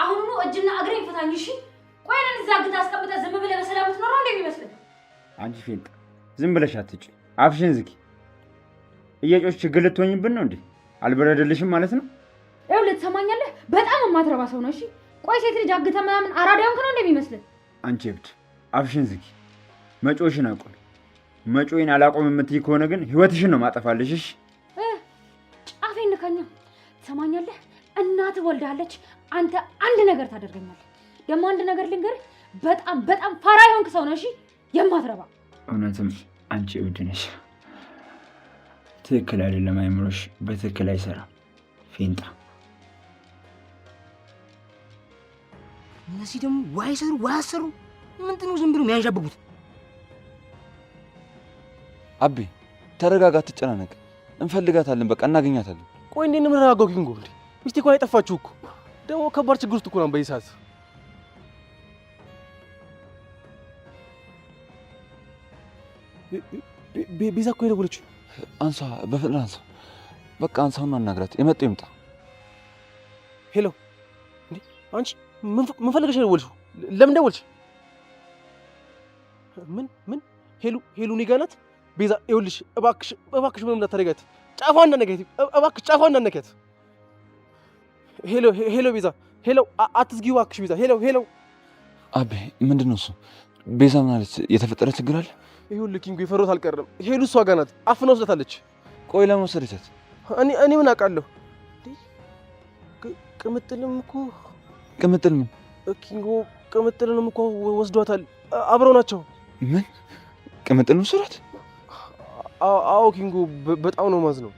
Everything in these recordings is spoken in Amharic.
አሁን ነው እጅና እግሬ ይፈታኝ እሺ ቆይ ነን እዛ ግታ አስቀምጠ ዝም ብለህ በሰላም ትኖር ነው እንደሚመስል አንቺ ፌንጣ ዝም ብለሽ አትጪ አፍሽን ዝጊ እየጮሽ ችግር ልትሆኝብን ነው እንዴ አልበረደልሽም ማለት ነው ይኸው ልትሰማኛለህ በጣም ማትረባ ሰው ነው እሺ ቆይ ሴት ልጅ አግተ ምናምን አራዳውን ከነው እንደሚመስል አንቺ እብድ አፍሽን ዝጊ መጮሽን አቁም መጮይን አላቆም የምትይ ከሆነ ግን ህይወትሽን ነው ማጠፋልሽ እሺ ጫፌን ንካኛ ትሰማኛለህ እናት ወልዳለች አንተ አንድ ነገር ታደርገኛለህ ደግሞ አንድ ነገር ልንገር በጣም ፋራ ይሆንክ ሰው ነው እሺ የማትረባ እውነትም አንቺ እብድ ነሽ ትክክል አይደለም አይምሮሽ በትክክል አይሰራም ፌንጣ እነዚህ ደግሞ ዋይሰሩ ምንድነው ዝም ብሎ የሚያንዣብቡት አቢ ተረጋጋ አትጨናነቅ እንፈልጋታለን በቃ እናገኛታለን ቆይ እንዴት ነው የምንረጋጋው ኪንጎ እንዴ ሚስቴ እኮ አይጠፋችሁ እኮ ደግሞ ከባድ ችግር ውስጥ እኮ ነው በይሳት ቤዛ እኮ የደወለችው አንሳ በፍጥነት አንሳ በቃ አንሳውና አናግራት የመጣው ይምጣ ሄሎ እንዴ አንቺ ምን ፈልገሽ ደወልሽው ለምን ደወልሽ ምን ሄሉ እኔ ጋር ናት ቤዛ ይኸውልሽ እባክሽ ምንም እንዳታረጋት ጫፏን እንዳነካት እባክሽ ጫፏን እንዳነካት ሄሎ ቤዛ ሄሎ አትዝጊው እባክሽ ቤዛ ሄሎ አቤ ምንድነው እሱ ቤዛ ምን አለች የተፈጠረ ችግር አለ ይኸውልህ ኪንጎ የፈሮት አልቀረም ሄሉ እሷ ጋር ናት አፍና ወስዳታለች ቆይ ለምን ወሰደቻት እኔ ምን አውቃለሁ ቅምጥልም እኮ ቅምጥል ምን ኪንጎ ቅምጥልንም እኮ ወስዷታል አብረው ናቸው ምን ቅምጥል ነው ስራት አዎ ኪንጎ በጣም ነው ማዝነው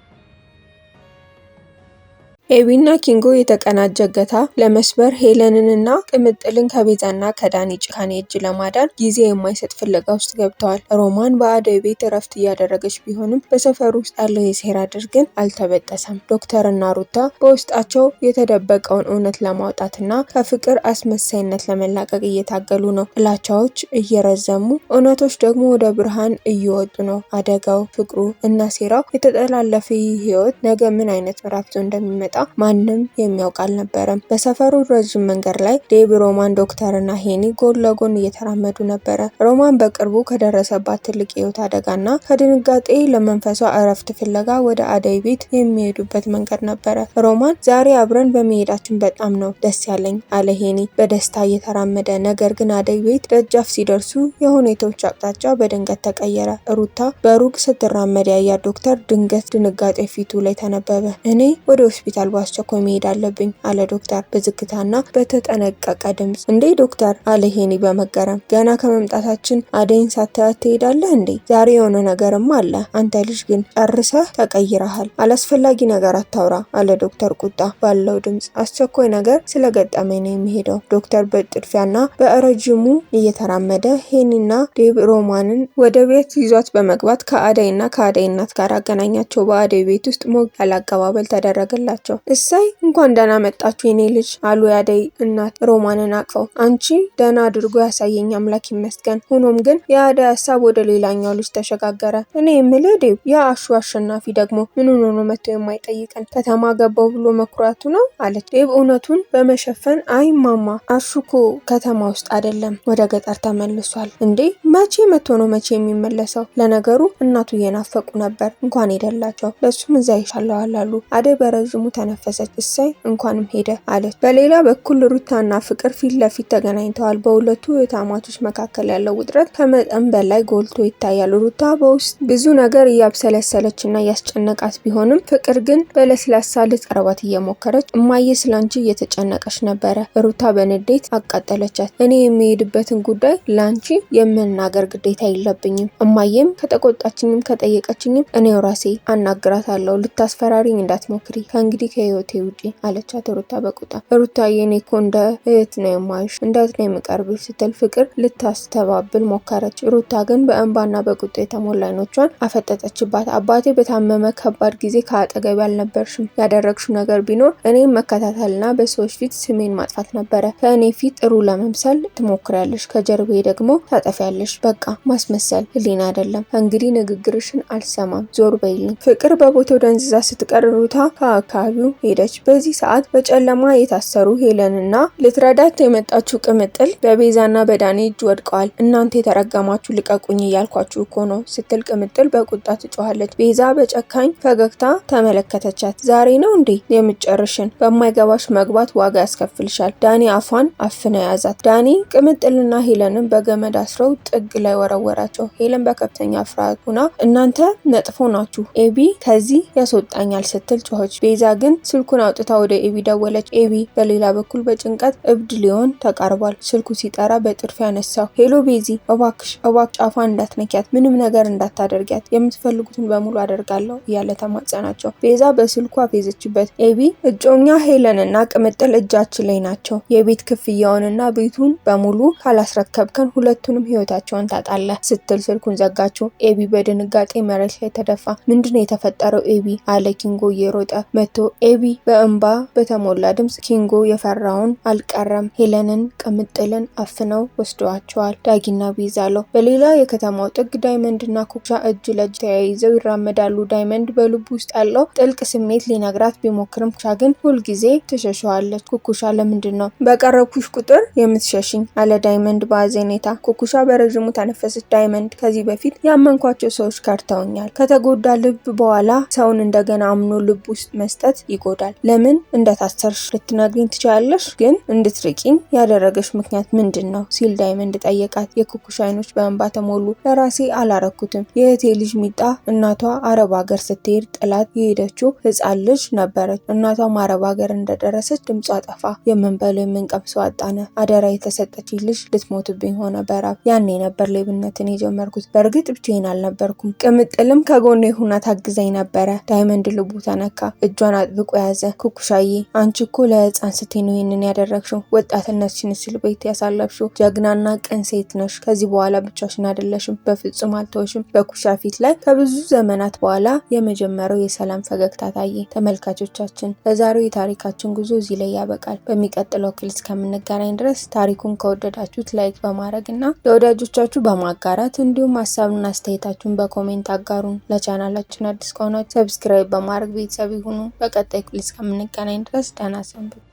ኤቢና ኪንጎ የተቀናጀ እገታ ለመስበር ሄለንንና ቅምጥልን ከቤዛና ከዳኒ ጭካኔ እጅ ለማዳን ጊዜ የማይሰጥ ፍለጋ ውስጥ ገብተዋል። ሮማን በአደይ ቤት እረፍት እያደረገች ቢሆንም በሰፈሩ ውስጥ ያለው የሴራ ድር ግን አልተበጠሰም። ዶክተርና ሩታ በውስጣቸው የተደበቀውን እውነት ለማውጣትና ከፍቅር አስመሳይነት ለመላቀቅ እየታገሉ ነው። ጥላቻዎች እየረዘሙ እውነቶች ደግሞ ወደ ብርሃን እየወጡ ነው። አደጋው፣ ፍቅሩ እና ሴራው የተጠላለፈ ህይወት ነገ ምን አይነት ምዕራፍ ይዞ እንደሚመጣ ማንም የሚያውቅ አልነበረም። በሰፈሩ ረጅም መንገድ ላይ ዴብ፣ ሮማን፣ ዶክተርና ሄኒ ጎን ለጎን እየተራመዱ ነበረ። ሮማን በቅርቡ ከደረሰባት ትልቅ የህይወት አደጋና ከድንጋጤ ለመንፈሷ እረፍት ፍለጋ ወደ አደይ ቤት የሚሄዱበት መንገድ ነበረ። ሮማን ዛሬ አብረን በመሄዳችን በጣም ነው ደስ ያለኝ አለ ሄኒ በደስታ እየተራመደ። ነገር ግን አደይ ቤት ደጃፍ ሲደርሱ የሁኔታዎች አቅጣጫ በድንገት ተቀየረ። ሩታ በሩቅ ስትራመድ ያያት ዶክተር ድንገት ድንጋጤ ፊቱ ላይ ተነበበ። እኔ ወደ ሆስፒታል በአስቸኳይ መሄድ አለብኝ አለ ዶክተር በዝግታና በተጠነቀቀ ድምጽ። እንዴ ዶክተር አለ ሄኒ በመገረም። ገና ከመምጣታችን አደይን ሳታያት ትሄዳለህ እንዴ? ዛሬ የሆነ ነገርም አለ። አንተ ልጅ ግን ጨርሰህ ተቀይረሃል። አላስፈላጊ ነገር አታውራ አለ ዶክተር ቁጣ ባለው ድምጽ። አስቸኳይ ነገር ስለገጠመኝ ነው የሚሄደው። ዶክተር በጥድፊያና በረጅሙ እየተራመደ ሄኒና ዴብ ሮማንን ወደ ቤት ይዟት በመግባት ከአደይና ከአደይ እናት ጋር አገናኛቸው። በአደይ ቤት ውስጥ ሞቅ ያለ አቀባበል ተደረገላቸው። እሰይ እንኳን ደህና መጣችሁ የኔ ልጅ አሉ የአደይ እናት ሮማንን አቅፈው። አንቺ ደህና አድርጎ ያሳየኝ አምላክ ይመስገን። ሆኖም ግን የአደይ ሀሳብ ወደ ሌላኛው ልጅ ተሸጋገረ። እኔ የምልህ ዴብ፣ ያ አሹ አሸናፊ ደግሞ ምን ሆኖ ነው መጥቶ የማይጠይቀን? ከተማ ገባው ብሎ መኩራቱ ነው አለች ዴብ እውነቱን በመሸፈን። አይ ማማ፣ አሹ እኮ ከተማ ውስጥ አይደለም ወደ ገጠር ተመልሷል። እንዴ መቼ መጥቶ ነው መቼ የሚመለሰው? ለነገሩ እናቱ እየናፈቁ ነበር እንኳን ሄደላቸው። ለሱም እዛ ይሻለዋል አሉ። አደይ በረዥሙ ተነፈሰች። እሰይ እንኳንም ሄደ አለች። በሌላ በኩል ሩታና ፍቅር ፊት ለፊት ተገናኝተዋል። በሁለቱ የታማቾች መካከል ያለው ውጥረት ከመጠን በላይ ጎልቶ ይታያል። ሩታ በውስጥ ብዙ ነገር እያብሰለሰለችና እያስጨነቃት ቢሆንም ፍቅር ግን በለስላሳ ልትቀርባት እየሞከረች እማዬ ስላንቺ እየተጨነቀች ነበረ። ሩታ በንዴት አቃጠለቻት። እኔ የሚሄድበትን ጉዳይ ላንቺ የመናገር ግዴታ የለብኝም። እማዬም ከተቆጣችኝም ከጠየቀችኝም እኔው ራሴ አናግራታለሁ። ልታስፈራሪኝ እንዳትሞክሪ ከእንግዲህ ከህይወቴ ውጪ አለቻት ሩታ በቁጣ። ሩታ የኔ እኮ እንደ እህት ነው የማይሽ እንደ እህት ነው የምቀርብሽ ስትል ፍቅር ልታስተባብል ሞከረች። ሩታ ግን በእንባና በቁጣ የተሞላ አይኖቿን አፈጠጠችባት። አባቴ በታመመ ከባድ ጊዜ ከአጠገቢ አልነበርሽም። ያደረግሽው ነገር ቢኖር እኔም መከታተልና በሰዎች ፊት ስሜን ማጥፋት ነበረ። ከእኔ ፊት ጥሩ ለመምሰል ትሞክሪያለሽ፣ ከጀርቤ ደግሞ ታጠፊያለሽ። በቃ ማስመሰል ህሊና አይደለም። እንግዲህ ንግግርሽን አልሰማም፣ ዞር በይልኝ። ፍቅር በቦታው ደንዝዛ ስትቀር ሩታ ከአካባቢው አካባቢው ሄደች። በዚህ ሰዓት በጨለማ የታሰሩ ሄለንና ልትረዳት የመጣችው ቅምጥል በቤዛና በዳኒ እጅ ወድቀዋል። እናንተ የተረገማችሁ ልቀቁኝ እያልኳችሁ እኮ ነው ስትል ቅምጥል በቁጣ ትጮኻለች። ቤዛ በጨካኝ ፈገግታ ተመለከተቻት። ዛሬ ነው እንዴ የምትጨርሽን? በማይገባሽ መግባት ዋጋ ያስከፍልሻል። ዳኒ አፏን አፍነ ያዛት። ዳኒ ቅምጥልና ሄለንን በገመድ አስረው ጥግ ላይ ወረወራቸው። ሄለን በከፍተኛ ፍርሃት ሆና እናንተ መጥፎ ናችሁ፣ ኤቢ ከዚህ ያስወጣኛል ስትል ጮኸች። ቤዛ ግን ስልኩን አውጥታ ወደ ኤቢ ደወለች። ኤቢ በሌላ በኩል በጭንቀት እብድ ሊሆን ተቃርቧል። ስልኩ ሲጠራ በጥድፊያ ያነሳው። ሄሎ ቤዚ፣ እባክሽ ጫፏን እንዳትነኪያት፣ ምንም ነገር እንዳታደርጊያት፣ የምትፈልጉትን በሙሉ አደርጋለሁ እያለ ተማጸናቸው። ቤዛ በስልኩ አፌዘችበት። ኤቢ እጮኛ ሄለንና ቅምጥል እጃችን ላይ ናቸው። የቤት ክፍያውንና ቤቱን በሙሉ ካላስረከብከን ሁለቱንም ህይወታቸውን ታጣለህ ስትል ስልኩን ዘጋችው። ኤቢ በድንጋጤ መሬት ላይ ተደፋ። ምንድነው የተፈጠረው ኤቢ አለ ኪንጎ እየሮጠ መጥቶ። ኤቢ በእንባ በተሞላ ድምጽ ኪንጎ የፈራውን አልቀረም። ሄለንን ቅምጥልን አፍነው ወስደዋቸዋል። ዳጊና ቤዛ አለው። በሌላ የከተማው ጥግ ዳይመንድና ኩኩሻ እጅ ለእጅ ተያይዘው ይራመዳሉ። ዳይመንድ በልቡ ውስጥ ያለው ጥልቅ ስሜት ሊነግራት ቢሞክርም ኩኩሻ ግን ሁልጊዜ ትሸሸዋለች። ኩኩሻ ለምንድን ነው በቀረብኩሽ ቁጥር የምትሸሽኝ አለ ዳይመንድ በአዘኔታ። ኩኩሻ በረዥሙ ተነፈሰች። ዳይመንድ ከዚህ በፊት ያመንኳቸው ሰዎች ከርተውኛል። ከተጎዳ ልብ በኋላ ሰውን እንደገና አምኖ ልብ ውስጥ መስጠት ይጎዳል። ለምን እንደታሰርሽ ልትነግሪኝ ትችያለሽ? ግን እንድትርቂኝ ያደረገሽ ምክንያት ምንድን ነው ሲል ዳይመንድ ጠየቃት። የኩኩሻ አይኖች በእንባ ተሞሉ። ለራሴ አላረኩትም። የእህቴ ልጅ ሚጣ እናቷ አረብ ሀገር ስትሄድ ጥላት የሄደችው ህፃን ልጅ ነበረች። እናቷም አረብ ሀገር እንደደረሰች ድምጿ ጠፋ። የምንበለው የምንቀምሰው አጣነ። አደራ የተሰጠች ልጅ ልትሞትብኝ ሆነ በራብ። ያኔ ነበር ሌብነትን የጀመርኩት። በእርግጥ ብቻዬን አልነበርኩም። ቅምጥልም ከጎኔ ሁና ታግዘኝ ነበረ። ዳይመንድ ልቡ ተነካ። እጇን አጥብቆ ያዘ። ኩኩሻዬ አንቺ እኮ ለህፃን ስትይ ነው ይህንን ያደረግሽው። ወጣትነትሽን እስር ቤት ያሳለፍሽው ጀግናና ቅን ሴት ነሽ። ከዚህ በኋላ ብቻሽን አይደለሽም። በፍጹም አልተወሽም። በኩሻ ፊት ላይ ከብዙ ዘመናት በኋላ የመጀመሪያው የሰላም ፈገግታ ታየ። ተመልካቾቻችን ለዛሬው የታሪካችን ጉዞ እዚህ ላይ ያበቃል። በሚቀጥለው ክፍል እስከምንገናኝ ድረስ ታሪኩን ከወደዳችሁት ላይክ በማድረግ እና ለወዳጆቻችሁ በማጋራት እንዲሁም ሀሳብና አስተያየታችሁን በኮሜንት አጋሩን። ለቻናላችን አዲስ ከሆናችሁ ሰብስክራይብ በማድረግ ቤተሰብ ይሁኑ። በቀጣይ ክፍል እስከምንገናኝ ድረስ ደህና ሰንብቱ።